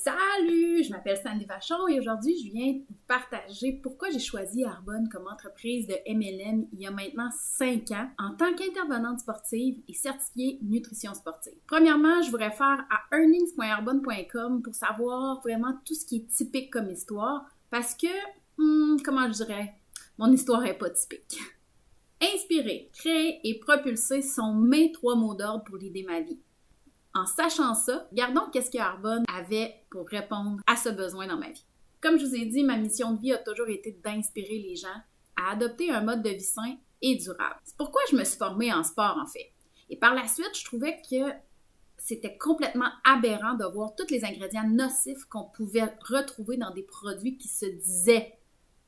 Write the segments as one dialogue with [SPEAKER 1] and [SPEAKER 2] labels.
[SPEAKER 1] Salut, je m'appelle Sandy Vachon et aujourd'hui, je viens vous partager pourquoi j'ai choisi Arbonne comme entreprise de MLM il y a maintenant 5 ans en tant qu'intervenante sportive et certifiée nutrition sportive. Premièrement, je vous réfère à earnings.arbonne.com pour savoir vraiment tout ce qui est typique comme histoire parce que, comment je dirais, mon histoire n'est pas typique. Inspirer, créer et propulser sont mes 3 mots d'ordre pour l'idée ma vie. En sachant ça, regardons qu'est-ce que Arbonne avait pour répondre à ce besoin dans ma vie. Comme je vous ai dit, ma mission de vie a toujours été d'inspirer les gens à adopter un mode de vie sain et durable. C'est pourquoi je me suis formée en sport, en fait. Et par la suite, je trouvais que c'était complètement aberrant de voir tous les ingrédients nocifs qu'on pouvait retrouver dans des produits qui se disaient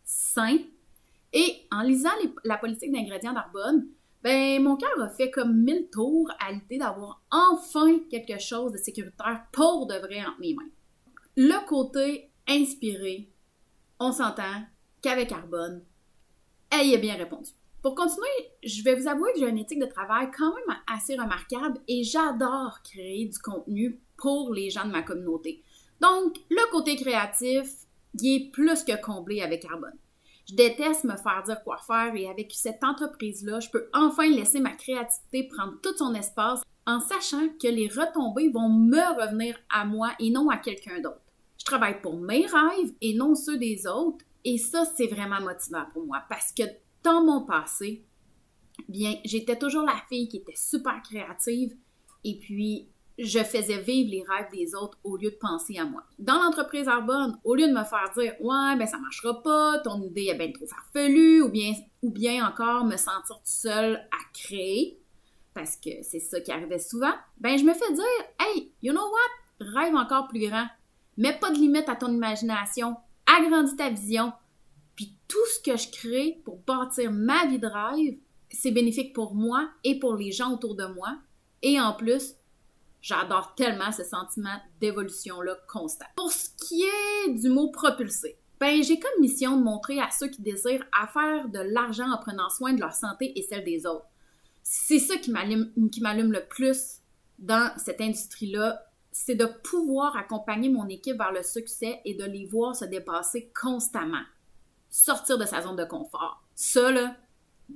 [SPEAKER 1] sains. Et en lisant la politique d'ingrédients d'Arbonne, mon cœur a fait comme 1000 tours à l'idée d'avoir enfin quelque chose de sécuritaire pour de vrai entre mes mains. Le côté inspiré, on s'entend qu'avec Arbonne, elle y a bien répondu. Pour continuer, je vais vous avouer que j'ai une éthique de travail quand même assez remarquable et j'adore créer du contenu pour les gens de ma communauté. Donc, le côté créatif, il est plus que comblé avec Arbonne. Je déteste me faire dire quoi faire et avec cette entreprise-là, je peux enfin laisser ma créativité prendre tout son espace en sachant que les retombées vont me revenir à moi et non à quelqu'un d'autre. Je travaille pour mes rêves et non ceux des autres et ça, c'est vraiment motivant pour moi parce que dans mon passé, j'étais toujours la fille qui était super créative et puis je faisais vivre les rêves des autres au lieu de penser à moi. Dans l'entreprise Arbonne, au lieu de me faire dire « Ouais, ça marchera pas, ton idée est bien trop farfelue » ou bien encore me sentir toute seule à créer, parce que c'est ça qui arrivait souvent, je me fais dire « Hey, you know what? Rêve encore plus grand. Mets pas de limite à ton imagination. Agrandis ta vision. » Puis tout ce que je crée pour bâtir ma vie de rêve, c'est bénéfique pour moi et pour les gens autour de moi. Et en plus, j'adore tellement ce sentiment d'évolution-là constant. Pour ce qui est du mot propulser, j'ai comme mission de montrer à ceux qui désirent à faire de l'argent en prenant soin de leur santé et celle des autres. C'est ça qui m'allume le plus dans cette industrie-là, c'est de pouvoir accompagner mon équipe vers le succès et de les voir se dépasser constamment. Sortir de sa zone de confort. Ça, là,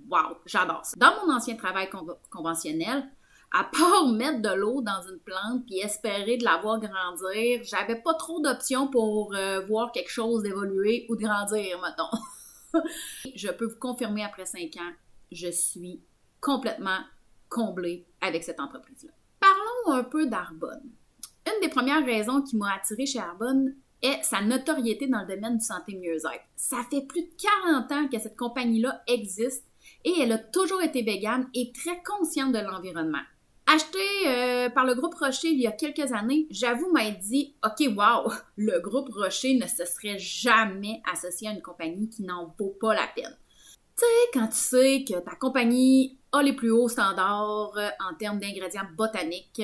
[SPEAKER 1] wow, j'adore ça. Dans mon ancien travail conventionnel, à part mettre de l'eau dans une plante puis espérer de la voir grandir, j'avais pas trop d'options pour voir quelque chose d'évoluer ou de grandir, mettons. Je peux vous confirmer après 5 ans, je suis complètement comblée avec cette entreprise-là. Parlons un peu d'Arbonne. Une des premières raisons qui m'a attirée chez Arbonne est sa notoriété dans le domaine du santé-mieux-être. Ça fait plus de 40 ans que cette compagnie-là existe et elle a toujours été végane et très consciente de l'environnement. Acheté par le groupe Rocher il y a quelques années, j'avoue m'être dit « Ok, wow, le groupe Rocher ne se serait jamais associé à une compagnie qui n'en vaut pas la peine. » Tu sais, quand tu sais que ta compagnie a les plus hauts standards en termes d'ingrédients botaniques,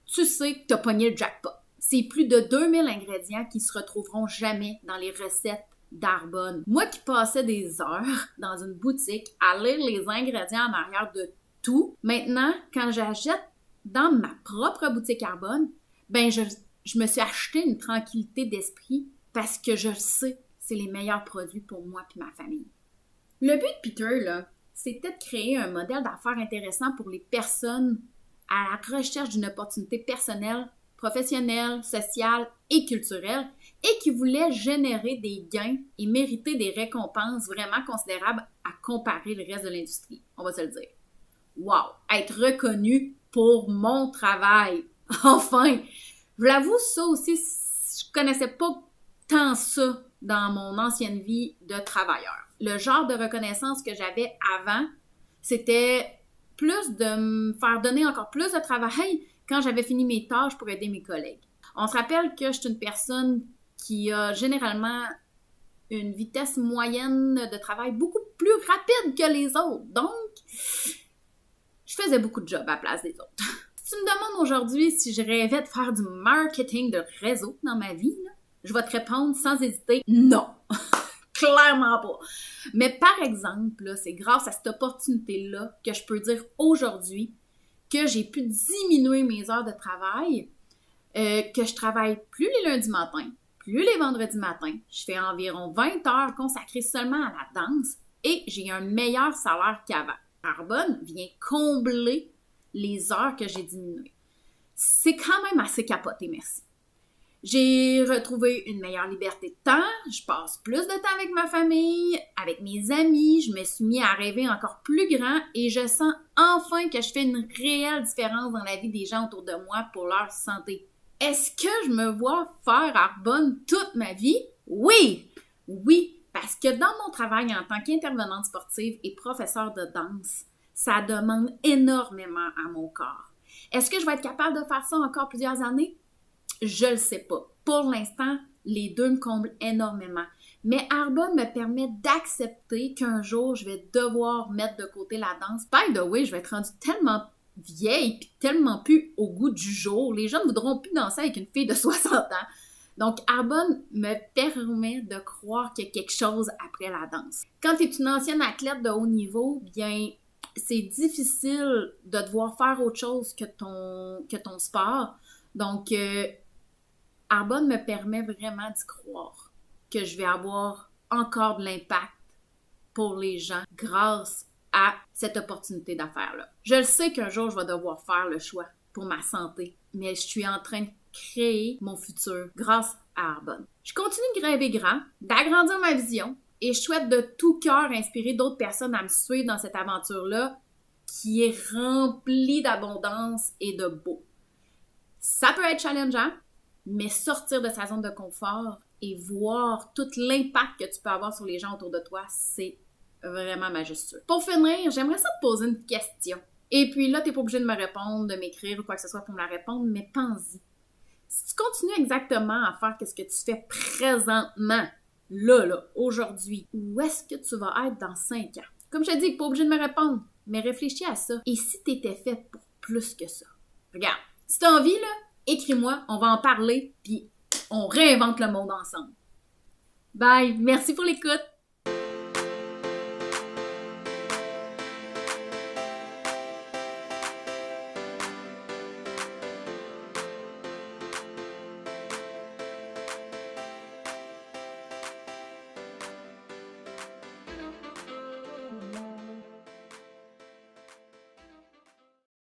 [SPEAKER 1] tu sais que tu as pogné le jackpot. C'est plus de 2000 ingrédients qui se retrouveront jamais dans les recettes d'Arbonne. Moi qui passais des heures dans une boutique à lire les ingrédients en arrière de tout, maintenant, quand j'achète dans ma propre boutique Arbonne, je me suis acheté une tranquillité d'esprit parce que je sais que c'est les meilleurs produits pour moi et ma famille. Le but de Peter, là, c'était de créer un modèle d'affaires intéressant pour les personnes à la recherche d'une opportunité personnelle, professionnelle, sociale et culturelle et qui voulaient générer des gains et mériter des récompenses vraiment considérables à comparer le reste de l'industrie, on va se le dire. Wow! Être reconnu pour mon travail! Enfin! Je l'avoue, ça aussi, je connaissais pas tant ça dans mon ancienne vie de travailleur. Le genre de reconnaissance que j'avais avant, c'était plus de me faire donner encore plus de travail quand j'avais fini mes tâches pour aider mes collègues. On se rappelle que je suis une personne qui a généralement une vitesse moyenne de travail beaucoup plus rapide que les autres. Donc, je faisais beaucoup de jobs à la place des autres. Si tu me demandes aujourd'hui si je rêvais de faire du marketing de réseau dans ma vie, là, je vais te répondre sans hésiter, non! Clairement pas! Mais par exemple, là, c'est grâce à cette opportunité-là que je peux dire aujourd'hui que j'ai pu diminuer mes heures de travail que je travaille plus les lundis matins, plus les vendredis matins. Je fais environ 20 heures consacrées seulement à la danse et j'ai un meilleur salaire qu'avant. Arbonne vient combler les heures que j'ai diminuées. C'est quand même assez capoté, merci. J'ai retrouvé une meilleure liberté de temps, je passe plus de temps avec ma famille, avec mes amis, je me suis mis à rêver encore plus grand et je sens enfin que je fais une réelle différence dans la vie des gens autour de moi pour leur santé. Est-ce que je me vois faire Arbonne toute ma vie? Oui! Oui, parce que dans mon travail en tant qu'intervenante sportive et professeure de danse, ça demande énormément à mon corps. Est-ce que je vais être capable de faire ça encore plusieurs années? Je le sais pas. Pour l'instant, les deux me comblent énormément. Mais Arbonne me permet d'accepter qu'un jour, je vais devoir mettre de côté la danse. By the way, je vais être rendue tellement vieille puis tellement plus au goût du jour. Les gens ne voudront plus danser avec une fille de 60 ans. Donc, Arbonne me permet de croire qu'il y a quelque chose après la danse. Quand tu es une ancienne athlète de haut niveau, bien, c'est difficile de devoir faire autre chose que ton sport. Donc, Arbonne me permet vraiment d'y croire que je vais avoir encore de l'impact pour les gens grâce à cette opportunité d'affaires-là. Je le sais qu'un jour, je vais devoir faire le choix pour ma santé, mais je suis en train de créer mon futur grâce à Arbonne. Je continue de rêver grand, d'agrandir ma vision et je souhaite de tout cœur inspirer d'autres personnes à me suivre dans cette aventure-là qui est remplie d'abondance et de beau. Ça peut être challengeant, mais sortir de sa zone de confort et voir tout l'impact que tu peux avoir sur les gens autour de toi, c'est vraiment majestueux. Pour finir, j'aimerais ça te poser une question. Et puis là, t'es pas obligé de me répondre, de m'écrire ou quoi que ce soit pour me la répondre, mais pense-y. Si tu continues exactement à faire ce que tu fais présentement, là, aujourd'hui, où est-ce que tu vas être dans 5 ans? Comme je te dis, pas obligé de me répondre, mais réfléchis à ça. Et si t'étais fait pour plus que ça? Regarde, si t'as envie, là, écris-moi, on va en parler, puis on réinvente le monde ensemble. Bye! Merci pour l'écoute!